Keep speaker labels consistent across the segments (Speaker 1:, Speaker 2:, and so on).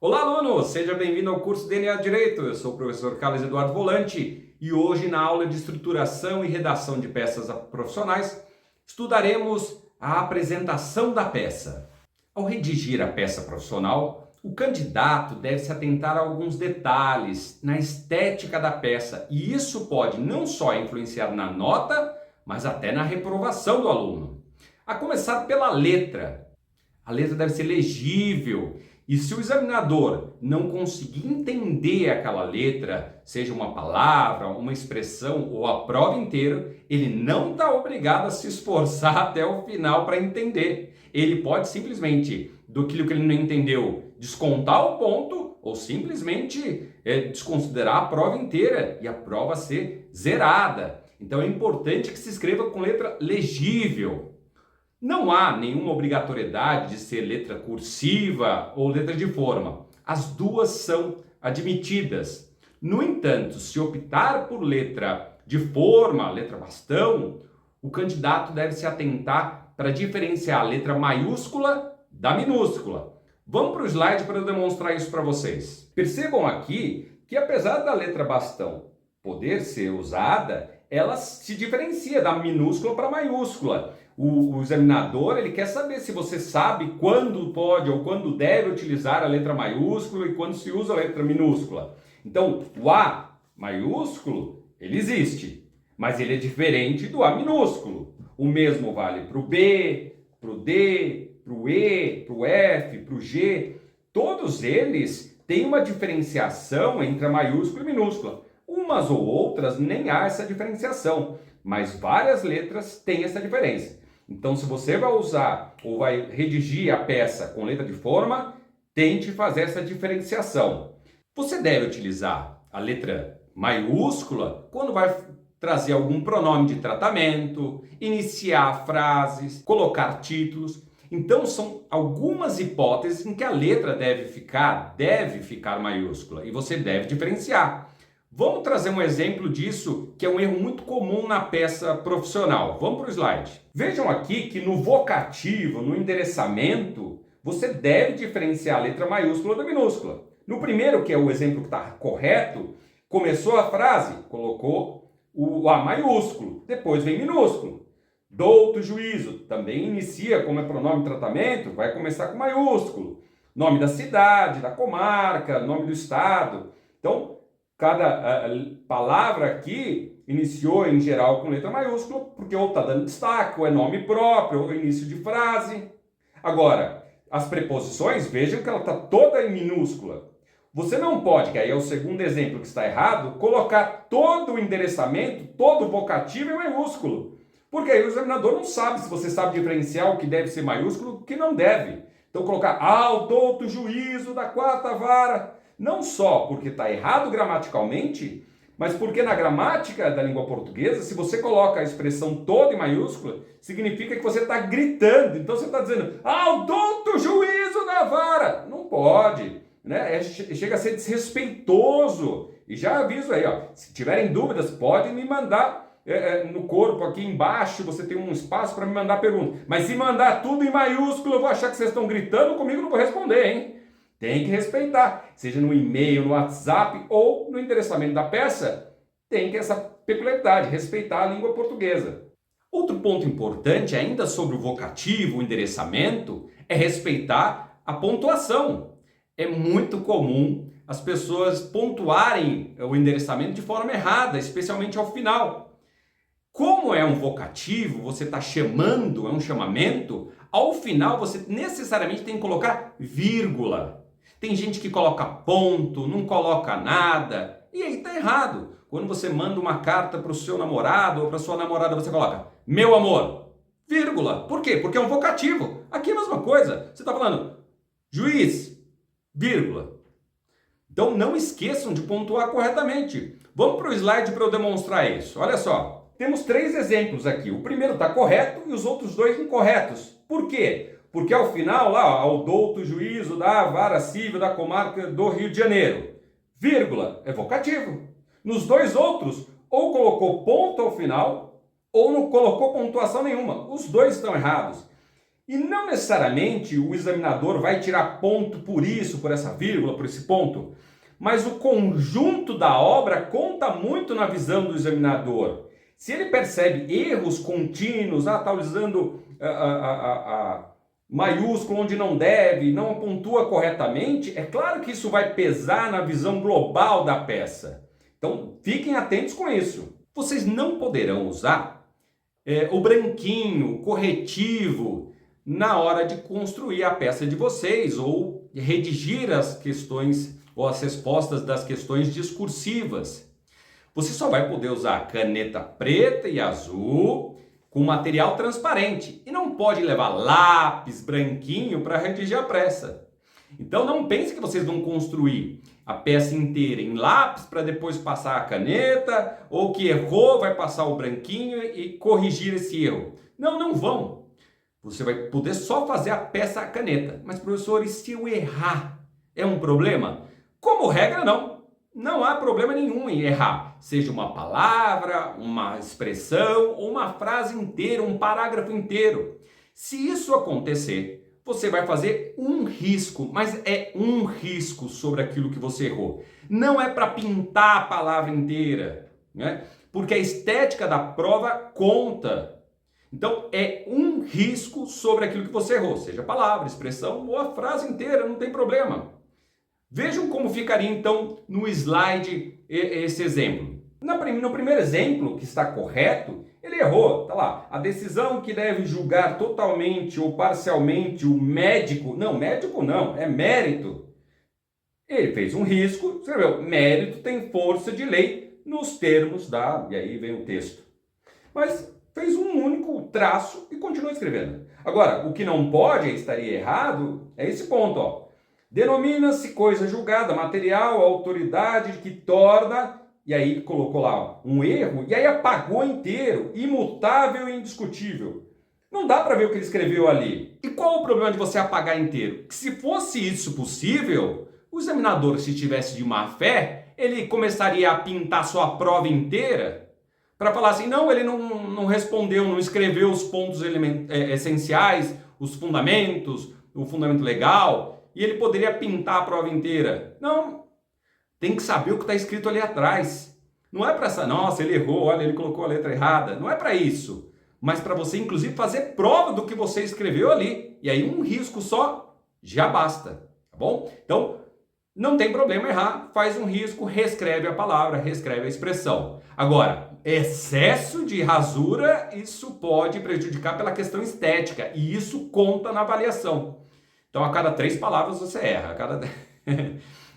Speaker 1: Olá, aluno! Seja bem-vindo ao curso DNA Direito. Eu sou o professor Carlos Eduardo Volante e hoje, na aula de estruturação e redação de peças profissionais, estudaremos a apresentação da peça. Ao redigir a peça profissional, o candidato deve se atentar a alguns detalhes na estética da peça e isso pode não só influenciar na nota, mas até na reprovação do aluno. A começar pela letra. A letra deve ser legível. E se o examinador não conseguir entender aquela letra, seja uma palavra, uma expressão ou a prova inteira, ele não está obrigado a se esforçar até o final para entender. Ele pode simplesmente, do que ele não entendeu, descontar o ponto ou simplesmente desconsiderar a prova inteira e a prova ser zerada. Então é importante que se escreva com letra legível. Não há nenhuma obrigatoriedade de ser letra cursiva ou letra de forma. As duas são admitidas. No entanto, se optar por letra de forma, letra bastão, o candidato deve se atentar para diferenciar a letra maiúscula da minúscula. Vamos para o slide para eu demonstrar isso para vocês. Percebam aqui que apesar da letra bastão poder ser usada, ela se diferencia da minúscula para a maiúscula. O examinador ele quer saber se você sabe quando pode ou quando deve utilizar a letra maiúscula e quando se usa a letra minúscula. Então, o A maiúsculo, ele existe, mas ele é diferente do A minúsculo. O mesmo vale para o B, para o D, para o E, para o F, para o G. Todos eles têm uma diferenciação entre a maiúscula e a minúscula. Umas ou outras nem há essa diferenciação, mas várias letras têm essa diferença. Então, se você vai usar ou vai redigir a peça com letra de forma, tente fazer essa diferenciação. Você deve utilizar a letra maiúscula quando vai trazer algum pronome de tratamento, iniciar frases, colocar títulos. Então, são algumas hipóteses em que a letra deve ficar maiúscula e você deve diferenciar. Vamos trazer um exemplo disso, que é um erro muito comum na peça profissional. Vamos para o slide. Vejam aqui que no vocativo, no endereçamento, você deve diferenciar a letra maiúscula da minúscula. No primeiro, que é o exemplo que está correto, começou a frase, colocou o A maiúsculo, depois vem minúsculo. Douto juízo, também inicia como é pronome de tratamento, vai começar com maiúsculo. Nome da cidade, da comarca, nome do estado. Então, cada palavra aqui iniciou em geral com letra maiúscula, porque ou está dando destaque, ou é nome próprio, ou é início de frase. Agora, as preposições, vejam que ela está toda em minúscula. Você não pode, que aí é o segundo exemplo que está errado, colocar todo o endereçamento, todo o vocativo em maiúsculo. Porque aí o examinador não sabe se você sabe diferenciar o que deve ser maiúsculo e o que não deve. Então colocar ao douto juízo da quarta vara. Não só porque está errado gramaticalmente, mas porque na gramática da língua portuguesa, se você coloca a expressão toda em maiúscula, significa que você está gritando. Então você está dizendo, ao douto juízo da vara. Não pode, né? Chega a ser desrespeitoso. E já aviso aí, ó, se tiverem dúvidas, podem me mandar no corpo aqui embaixo, você tem um espaço para me mandar pergunta. Mas se mandar tudo em maiúsculo, eu vou achar que vocês estão gritando comigo, não vou responder, hein? Tem que respeitar, seja no e-mail, no WhatsApp ou no endereçamento da peça, tem que essa peculiaridade, respeitar a língua portuguesa. Outro ponto importante, ainda sobre o vocativo, o endereçamento, é respeitar a pontuação. É muito comum as pessoas pontuarem o endereçamento de forma errada, especialmente ao final. Como é um vocativo, você está chamando, é um chamamento, ao final você necessariamente tem que colocar vírgula. Tem gente que coloca ponto, não coloca nada, e aí está errado. Quando você manda uma carta para o seu namorado ou para sua namorada, você coloca meu amor, vírgula. Por quê? Porque é um vocativo. Aqui é a mesma coisa. Você está falando juiz, vírgula. Então não esqueçam de pontuar corretamente. Vamos para o slide para eu demonstrar isso. Olha só, temos 3 exemplos aqui. O primeiro está correto e os outros 2 incorretos. Por quê? Porque ao final, lá, ao douto juízo da vara civil da comarca do Rio de Janeiro, vírgula, é vocativo. Nos 2 outros, ou colocou ponto ao final, ou não colocou pontuação nenhuma. Os 2 estão errados. E não necessariamente o examinador vai tirar ponto por isso, por essa vírgula, por esse ponto, mas o conjunto da obra conta muito na visão do examinador. Se ele percebe erros contínuos, está usando maiúsculo onde não deve, não pontua corretamente, é claro que isso vai pesar na visão global da peça. Então, fiquem atentos com isso. Vocês não poderão usar o branquinho, corretivo, na hora de construir a peça de vocês ou redigir as questões ou as respostas das questões discursivas. Você só vai poder usar caneta preta e azul com material transparente e não pode levar lápis branquinho para redigir a peça. Então não pense que vocês vão construir a peça inteira em lápis para depois passar a caneta, ou que errou, vai passar o branquinho e corrigir esse erro. Não, não vão. Você vai poder só fazer a peça a caneta. Mas, professor, e se eu errar? É um problema? Como regra, não. Não há problema nenhum em errar. Seja uma palavra, uma expressão ou uma frase inteira, um parágrafo inteiro. Se isso acontecer, você vai fazer um risco, mas é um risco sobre aquilo que você errou. Não é para pintar a palavra inteira, né? Porque a estética da prova conta. Então, é um risco sobre aquilo que você errou, seja a palavra, expressão ou a frase inteira, não tem problema. Vejam como ficaria, então, no slide esse exemplo. No primeiro exemplo, que está correto, ele errou, tá lá. A decisão que deve julgar totalmente ou parcialmente o médico, não, médico não, é mérito. Ele fez um risco, escreveu, mérito tem força de lei nos termos da, e aí vem o texto. Mas fez um único traço e continuou escrevendo. Agora, o que não pode, estaria errado, é esse ponto, ó. Denomina-se coisa julgada, material, autoridade que torna, e aí colocou lá um erro, e aí apagou inteiro, imutável e indiscutível. Não dá para ver o que ele escreveu ali. E qual o problema de você apagar inteiro? Que se fosse isso possível, o examinador, se tivesse de má fé, ele começaria a pintar sua prova inteira para falar assim, não, ele não respondeu, não escreveu os pontos essenciais, os fundamentos, o fundamento legal, e ele poderia pintar a prova inteira. Não, tem que saber o que está escrito ali atrás. Não é para essa, nossa, ele errou, olha, ele colocou a letra errada. Não é para isso. Mas para você, inclusive, fazer prova do que você escreveu ali. E aí um risco só já basta, tá bom? Então, não tem problema errar, faz um risco, reescreve a palavra, reescreve a expressão. Agora, excesso de rasura, isso pode prejudicar pela questão estética. E isso conta na avaliação. Então, a cada 3 palavras você erra.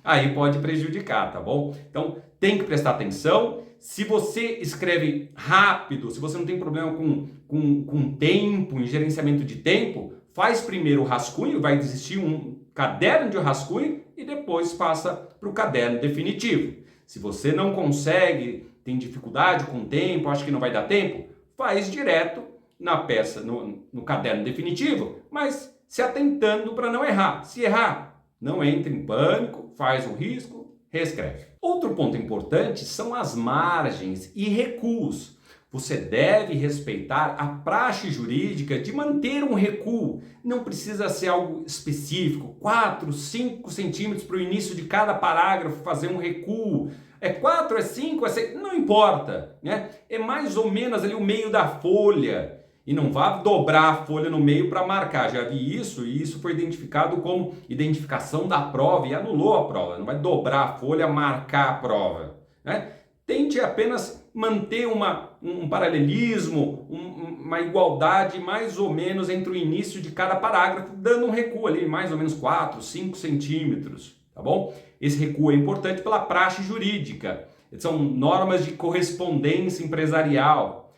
Speaker 1: Aí pode prejudicar, tá bom? Então, tem que prestar atenção. Se você escreve rápido, se você não tem problema com tempo, em gerenciamento de tempo, faz primeiro o rascunho, vai existir um caderno de rascunho e depois passa para o caderno definitivo. Se você não consegue, tem dificuldade com o tempo, acha que não vai dar tempo, faz direto na peça, no caderno definitivo, mas se atentando para não errar. Se errar, não entre em pânico, faz um risco, reescreve. Outro ponto importante são as margens e recuos. Você deve respeitar a praxe jurídica de manter um recuo. Não precisa ser algo específico, 4, 5 centímetros para o início de cada parágrafo fazer um recuo. É 4, é 5, é 6, não importa, né? É mais ou menos ali o meio da folha. E não vá dobrar a folha no meio para marcar. Já vi isso e isso foi identificado como identificação da prova e anulou a prova. Não vai dobrar a folha, marcar a prova, né? Tente apenas manter um paralelismo, uma igualdade mais ou menos entre o início de cada parágrafo, dando um recuo ali, mais ou menos 4, 5 centímetros, tá bom? Esse recuo é importante pela praxe jurídica. São normas de correspondência empresarial.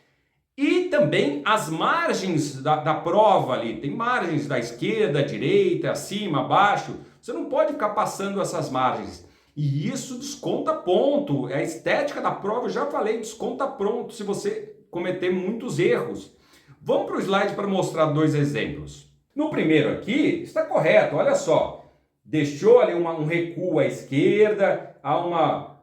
Speaker 1: E também as margens da prova ali, tem margens da esquerda, direita, acima, abaixo, você não pode ficar passando essas margens. E isso desconta ponto, a estética da prova, eu já falei, desconta ponto se você cometer muitos erros. Vamos para o slide para mostrar 2 exemplos. No primeiro aqui, está correto, olha só, deixou ali um recuo à esquerda, há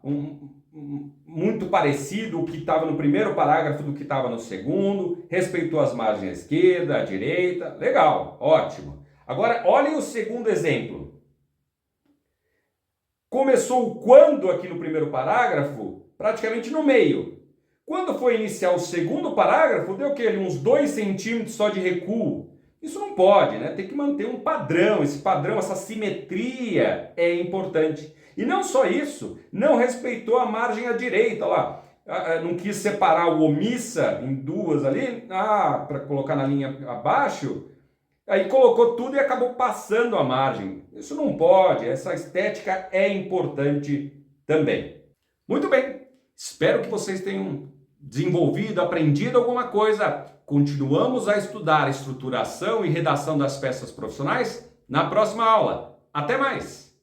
Speaker 1: muito parecido o que estava no primeiro parágrafo do que estava no segundo, respeitou as margens à esquerda, à direita, legal, ótimo. Agora, olhem o segundo exemplo. Começou o quando aqui no primeiro parágrafo, praticamente no meio. Quando foi iniciar o segundo parágrafo, deu o quê? Uns 2 centímetros só de recuo. Isso não pode, né? Tem que manter um padrão. Esse padrão, essa simetria é importante. E não só isso, não respeitou a margem à direita, lá. Não quis separar o omissa em duas ali, para colocar na linha abaixo. Aí colocou tudo e acabou passando a margem. Isso não pode, essa estética é importante também. Muito bem, espero que vocês tenham desenvolvido, aprendido alguma coisa. Continuamos a estudar estruturação e redação das peças profissionais na próxima aula. Até mais!